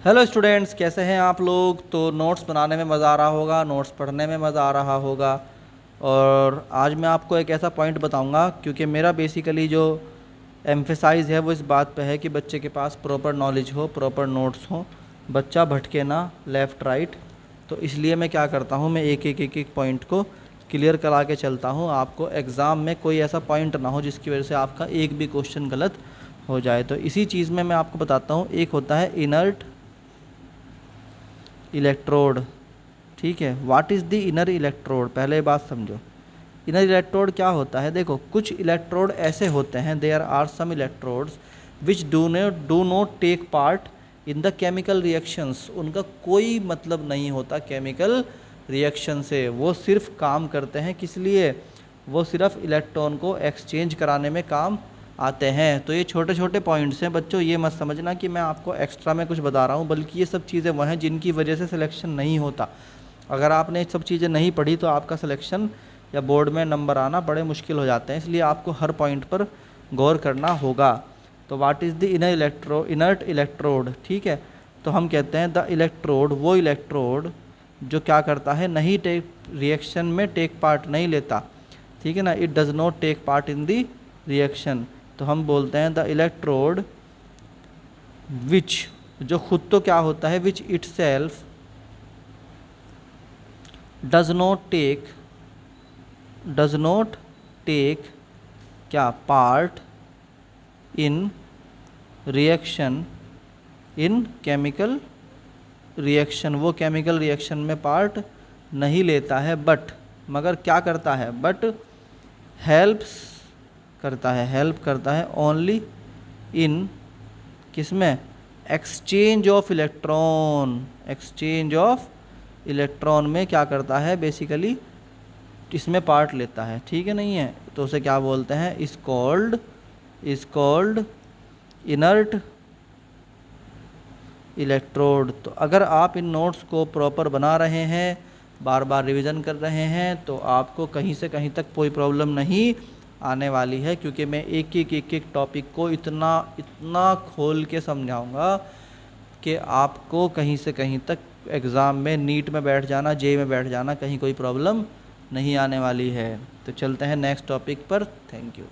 Hello students, कैसे हैं आप लोग। तो नोट्स बनाने में मज़ा आ रहा होगा, नोट्स पढ़ने में मज़ा आ रहा होगा। और आज मैं आपको एक ऐसा पॉइंट बताऊंगा, क्योंकि मेरा बेसिकली जो एम्फेसाइज़ है वो इस बात पे है कि बच्चे के पास प्रॉपर नॉलेज हो, प्रॉपर नोट्स हो, बच्चा भटके ना लेफ़्ट राइट। तो इसलिए मैं क्या करता हूँ, मैं एक एक पॉइंट को क्लियर करा के चलता हूँ। आपको एग्ज़ाम में कोई ऐसा पॉइंट ना हो जिसकी वजह से आपका एक भी क्वेश्चन गलत हो जाए। तो इसी चीज़ में मैं आपको बताता हूँ। एक होता है इनर्ट इलेक्ट्रोड, ठीक है। What is the inner electrode, पहले बात समझो। इनर इलेक्ट्रोड क्या होता है। देखो, कुछ इलेक्ट्रोड ऐसे होते हैं, there are some electrodes which do not take part in the chemical reactions. उनका कोई मतलब नहीं होता केमिकल रिएक्शन से, वो सिर्फ काम करते हैं किस लिए, वो सिर्फ इलेक्ट्रॉन को एक्सचेंज कराने में काम आते हैं। तो ये छोटे छोटे पॉइंट्स हैं बच्चों, ये मत समझना कि मैं आपको एक्स्ट्रा में कुछ बता रहा हूँ, बल्कि ये सब चीज़ें वह हैं जिनकी वजह से सिलेक्शन नहीं होता। अगर आपने ये सब चीज़ें नहीं पढ़ी तो आपका सिलेक्शन या बोर्ड में नंबर आना बड़े मुश्किल हो जाते हैं, इसलिए आपको हर पॉइंट पर गौर करना होगा। तो what is the inert electrode, ठीक है। तो हम कहते हैं द इलेक्ट्रोड, वो इलेक्ट्रोड जो क्या करता है, नहीं टेक रिएक्शन में टेक पार्ट नहीं लेता, ठीक है ना। It does not take part in the reaction. तो हम बोलते हैं द इलेक्ट्रोड विच, जो खुद तो क्या होता है, which itself does not take क्या part in reaction, in chemical reaction, वो केमिकल रिएक्शन में पार्ट नहीं लेता है, बट मगर क्या करता है, बट हेल्प्स करता है, हेल्प करता है ओनली इन किसमें, exchange of electron, exchange of electron में क्या करता है, बेसिकली इसमें पार्ट लेता है, ठीक है। नहीं है तो उसे क्या बोलते हैं, इज कॉल्ड इनर्ट इलेक्ट्रोड। तो अगर आप इन नोट्स को प्रॉपर बना रहे हैं, बार बार रिवीजन कर रहे हैं, तो आपको कहीं से कहीं तक कोई प्रॉब्लम नहीं आने वाली है, क्योंकि मैं एक एक टॉपिक को इतना इतना खोल के समझाऊंगा कि आपको कहीं से कहीं तक एग्ज़ाम में, नीट में बैठ जाना, जेई में बैठ जाना, कहीं कोई प्रॉब्लम नहीं आने वाली है। तो चलते हैं नेक्स्ट टॉपिक पर। Thank you.